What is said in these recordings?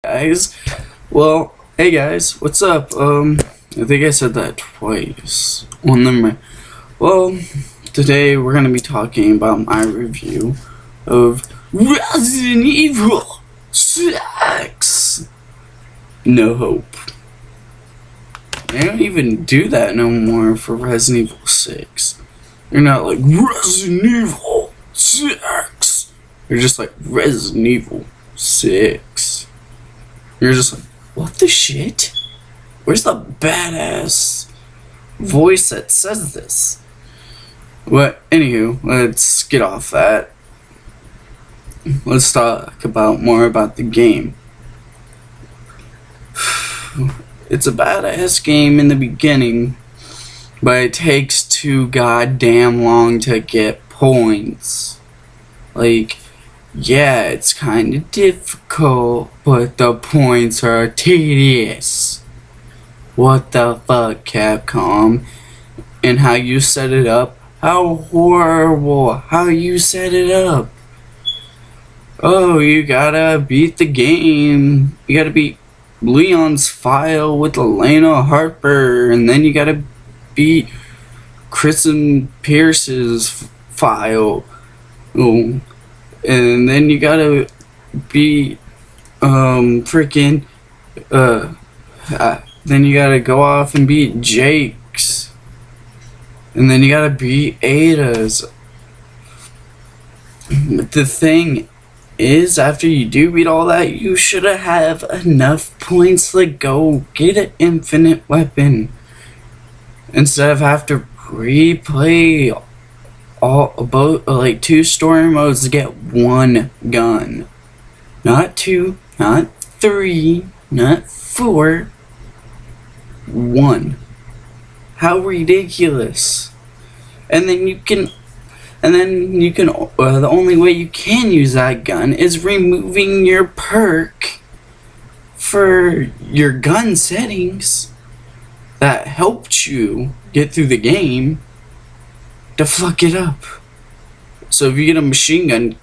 Guys, well, hey guys, what's up? I think I said that twice. Well, never mind. Well, today we're gonna be talking about my review of Resident Evil 6. No hope. They don't even do that no more for Resident Evil 6. They're not like Resident Evil 6. They're just like Resident Evil 6. You're just like, what the shit? Where's the badass voice that says this? But anywho, let's get off that. Let's talk more about the game. It's a badass game in the beginning, but it takes too goddamn long to get points. Like, yeah, it's kind of difficult, but the points are tedious. What the fuck, Capcom? And how you set it up? How horrible how you set it up. Oh, you gotta beat the game. You gotta beat Leon's file with Elena Harper, and then you gotta beat Kristen Pierce's file. Oh. And then you gotta beat, then you gotta go off and beat Jake's. And then you gotta beat Ada's. But the thing is, after you do beat all that, you should have enough points to go get an infinite weapon. Instead of have to replay like 2 story modes to get 1 gun. Not 2, not 3, not 4. 1. How ridiculous. And then you can the only way you can use that gun is removing your perk for your gun settings that helped you get through the game to fuck it up. So if you get a machine gun,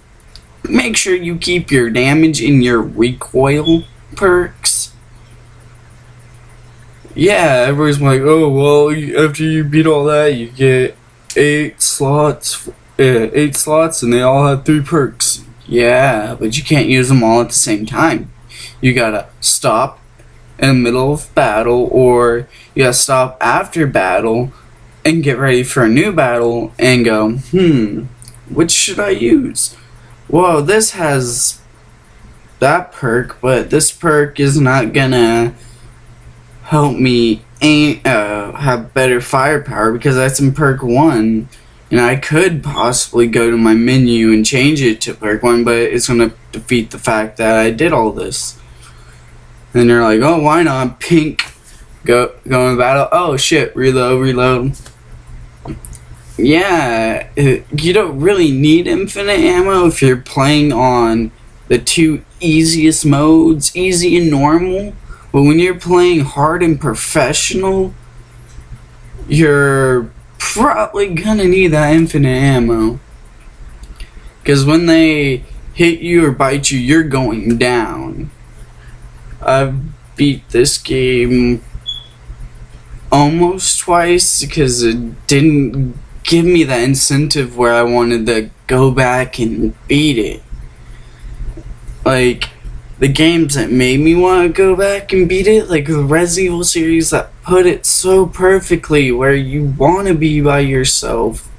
make sure you keep your damage in your recoil perks. Yeah, everybody's like, oh well, after you beat all that, you get 8 slots, and they all have 3 perks. Yeah, but you can't use them all at the same time. You gotta stop in the middle of battle, or you gotta stop after battle and get ready for a new battle and go, which should I use? Well, this has that perk, but this perk is not gonna help me have better firepower because that's in perk 1. And I could possibly go to my menu and change it to perk 1, but it's gonna defeat the fact that I did all this. And they're like, oh, why not? Pink. Go in battle. Oh shit, reload. Yeah, you don't really need infinite ammo if you're playing on the 2 easiest modes, easy and normal. But when you're playing hard and professional, you're probably gonna need that infinite ammo. Because when they hit you or bite you, you're going down. I've beat this game almost twice because it didn't give me that incentive where I wanted to go back and beat it. Like, the games that made me want to go back and beat it, like the Resident Evil series that put it so perfectly where you want to be by yourself.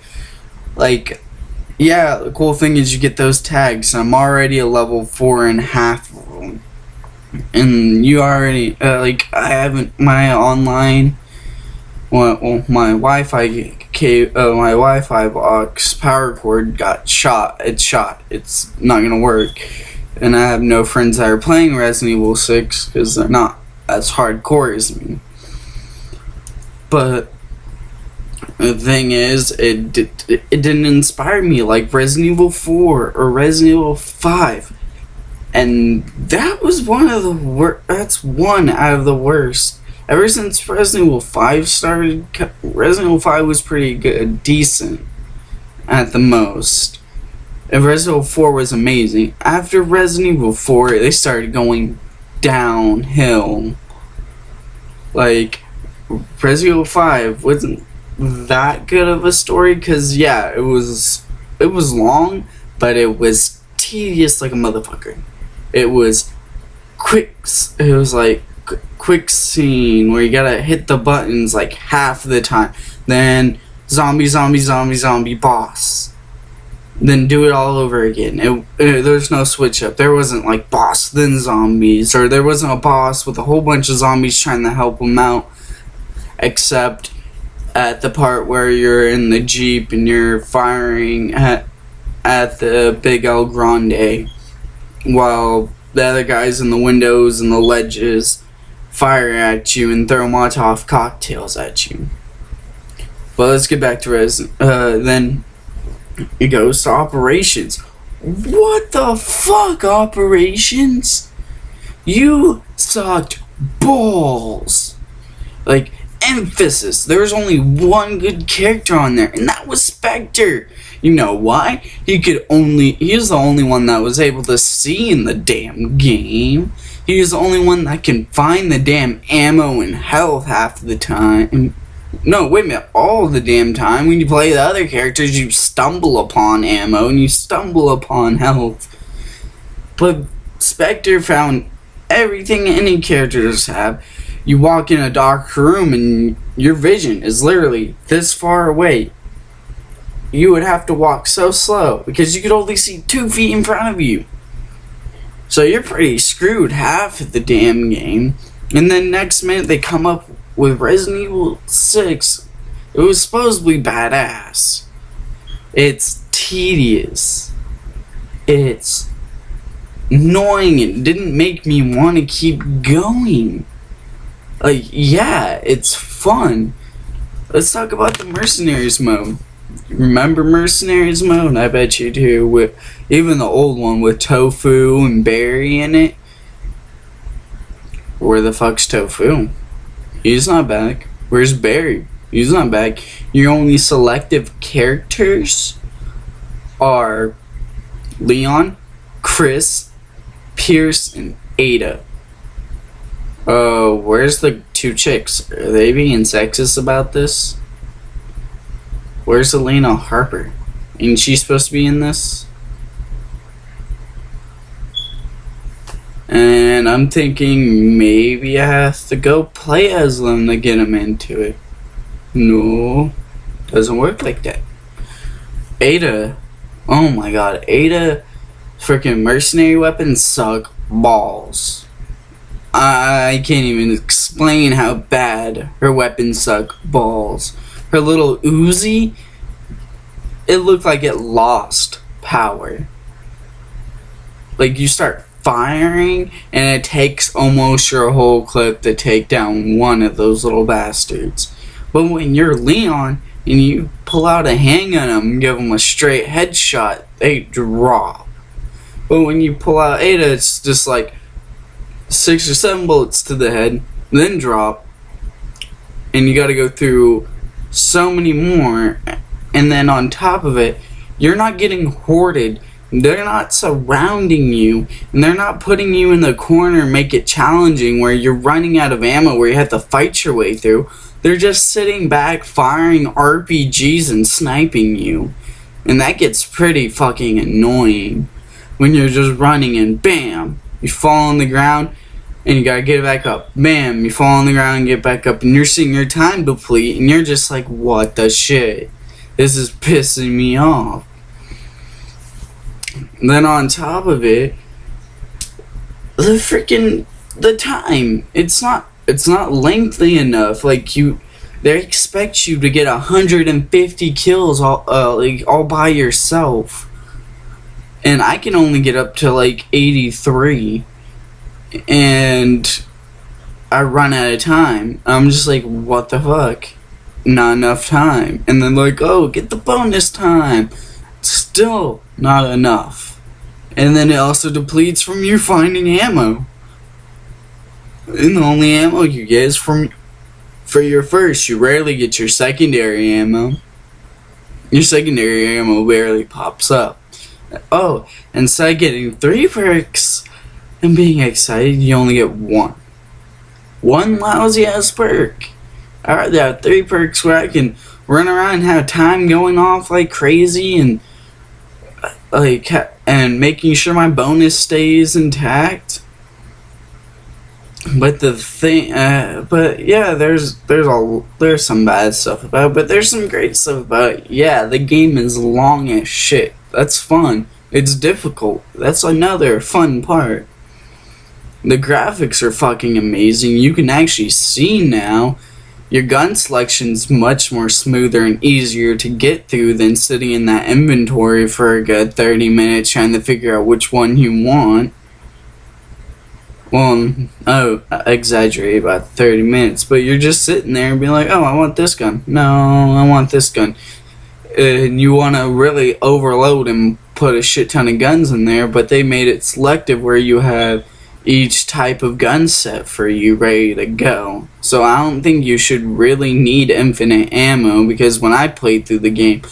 Like, yeah, the cool thing is you get those tags. I'm already a level 4.5 of them. And you already, I haven't, my online, my Wi-Fi box power cord got shot. It's not gonna work. And I have no friends that are playing Resident Evil 6 because they're not as hardcore as me. But the thing is, it didn't inspire me like Resident Evil 4 or Resident Evil 5. And that was one of the worst. That's one out of the worst. Ever since Resident Evil 5 started, Resident Evil 5 was pretty good, decent at the most. And Resident Evil 4 was amazing. After Resident Evil 4, they started going downhill. Like, Resident Evil 5 wasn't that good of a story, because yeah, it was long, but it was tedious like a motherfucker. It was like quick scene where you gotta hit the buttons like half the time, then zombie boss, then do it all over again. There's no switch up. There wasn't like boss then zombies, or there wasn't a boss with a whole bunch of zombies trying to help him out, except at the part where you're in the Jeep and you're firing at the big El Grande, while the other guys in the windows and the ledges fire at you and throw Molotov cocktails at you. But let's get back to then it goes to Operations. What the fuck, Operations? You sucked balls. Like, emphasis. There was only one good character on there, and that was Spectre. You know why? He was the only one that was able to see in the damn game. He was the only one that can find the damn ammo and health half the time. No, wait a minute, all the damn time. When you play the other characters, you stumble upon ammo and you stumble upon health. But Spectre found everything any characters have. You walk in a dark room and your vision is literally this far away. You would have to walk so slow because you could only see 2 feet in front of you. So you're pretty screwed half of the damn game. And then next minute they come up with Resident Evil 6. It was supposedly badass. It's tedious. It's annoying. It didn't make me want to keep going. Like, yeah, it's fun. Let's talk about the Mercenaries mode. Remember Mercenaries mode? I bet you do. With even the old one with Tofu and Barry in it. Where the fuck's Tofu? He's not back. Where's Barry? He's not back. Your only selective characters are Leon, Chris, Pierce, and Ada. Where's the 2 chicks? Are they being sexist about this? Where's Elena Harper? Ain't she supposed to be in this? And I'm thinking maybe I have to go play as them to get them into it. No, doesn't work like that. Ada, oh my god, Ada freaking mercenary weapons suck balls. I can't even explain how bad her weapons suck balls. Her little Uzi, it looked like it lost power. Like, you start firing and it takes almost your whole clip to take down one of those little bastards. But when you're Leon and you pull out a handgun and give them a straight headshot, they drop. But when you pull out Ada, it's just like 6 or 7 bullets to the head, then drop, and you gotta go through so many more, and then on top of it, you're not getting hoarded. They're not surrounding you, and they're not putting you in the corner and make it challenging where you're running out of ammo where you have to fight your way through. They're just sitting back firing RPGs and sniping you, and that gets pretty fucking annoying when you're just running and bam, you fall on the ground and you gotta get back up. Bam, you fall on the ground and get back up, and you're seeing your time deplete, and you're just like, what the shit? This is pissing me off. And then on top of it, the time. It's not lengthy enough. Like, they expect you to get 150 kills all by yourself. And I can only get up to like 83. And I run out of time. I'm just like, what the fuck? Not enough time. And then like, oh, get the bonus time. Still not enough. And then it also depletes from you finding ammo. And the only ammo you get is for your first. You rarely get your secondary ammo. Your secondary ammo barely pops up. Oh, instead of getting 3 perks, and being excited, you only get one lousy ass perk. I'd rather have 3 perks where I can run around and have time going off like crazy, and and making sure my bonus stays intact. But the thing, but yeah, there's some bad stuff about it, but there's some great stuff about it. Yeah, the game is long as shit. That's fun. It's difficult. That's another fun part. The graphics are fucking amazing. You can actually see now. Your gun selection's much more smoother and easier to get through than sitting in that inventory for a good 30 minutes trying to figure out which one you want. Well, I exaggerate about 30 minutes, but you're just sitting there and being like, oh, I want this gun. No, I want this gun. And you want to really overload and put a shit ton of guns in there, but they made it selective where you have each type of gun set for you ready to go. So I don't think you should really need infinite ammo, because when I played through the game,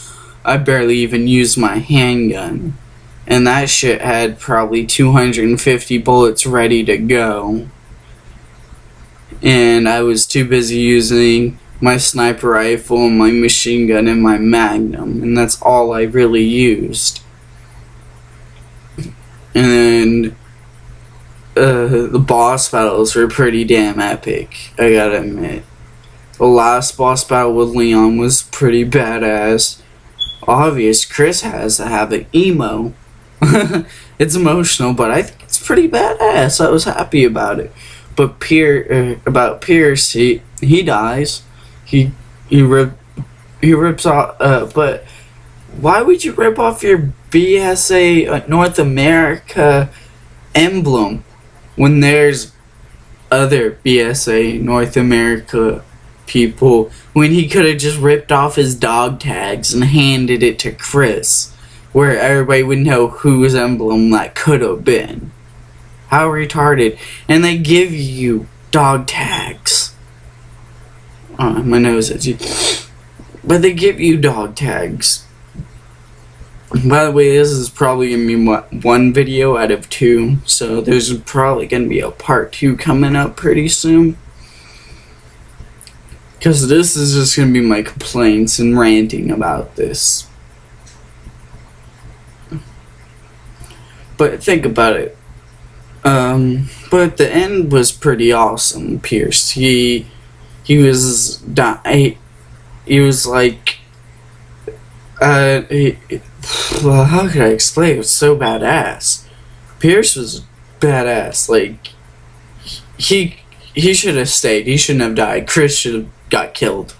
I barely even used my handgun. And that shit had probably 250 bullets ready to go. And I was too busy using my sniper rifle and my machine gun and my magnum. And that's all I really used. And the boss battles were pretty damn epic, I gotta admit. The last boss battle with Leon was pretty badass. Obvious, Chris has to have an emo. It's emotional, but I think it's pretty badass. I was happy about it. But Pierce, he dies. He rips off. But why would you rip off your BSA North America emblem when there's other BSA North America people, when he could have just ripped off his dog tags and handed it to Chris, where everybody would know whose emblem that could have been? How retarded. And they give you dog tags. Oh, my nose is you. But they give you dog tags. By the way, this is probably going to be one video out of 2, so there's probably going to be a part 2 coming up pretty soon. Because this is just going to be my complaints and ranting about this. But think about it. But the end was pretty awesome, Pierce. He was like, well, how could I explain? It was so badass. Pierce was badass. Like, he should have stayed. He shouldn't have died. Chris should have got killed.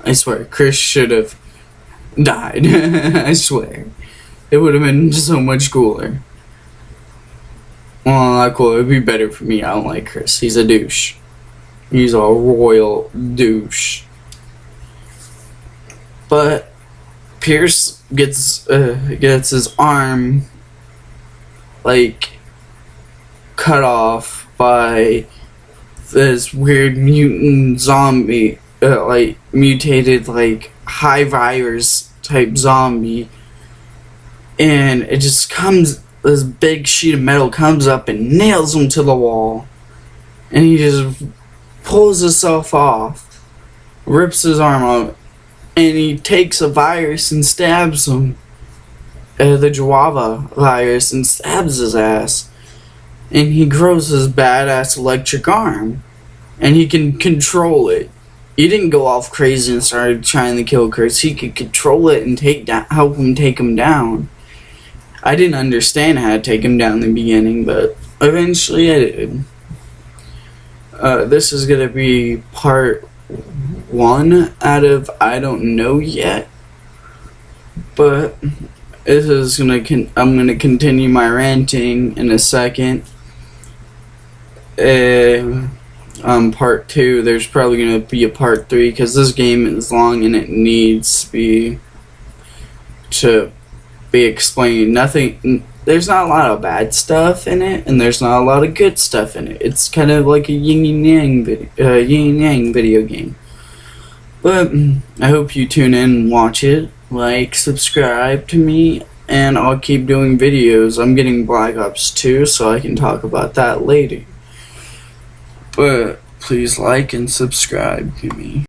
I swear, Chris should have died. I swear. It would have been so much cooler. Well, not cool. It would be better for me. I don't like Chris. He's a douche. He's a royal douche. But Pierce gets his arm like cut off by this weird mutant zombie, like mutated like high virus type zombie, and it just comes, this big sheet of metal comes up and nails him to the wall, and he just pulls himself off, rips his arm out, and he takes a virus and stabs him, the Jawava virus, and stabs his ass. And he grows his badass electric arm, and he can control it. He didn't go off crazy and started trying to kill Chris. He could control it and help him take him down. I didn't understand how to take him down in the beginning, but eventually I did. This is gonna be part 1 out of I don't know yet, but this is I'm gonna continue my ranting in a second. Part 2, there's probably gonna be a part 3, because this game is long and it needs to be explained. There's not a lot of bad stuff in it, and there's not a lot of good stuff in it. It's kind of like a yin and yang video game. But I hope you tune in and watch it. Like, subscribe to me. and I'll keep doing videos. I'm getting Black Ops 2, so I can talk about that later. But please like and subscribe to me.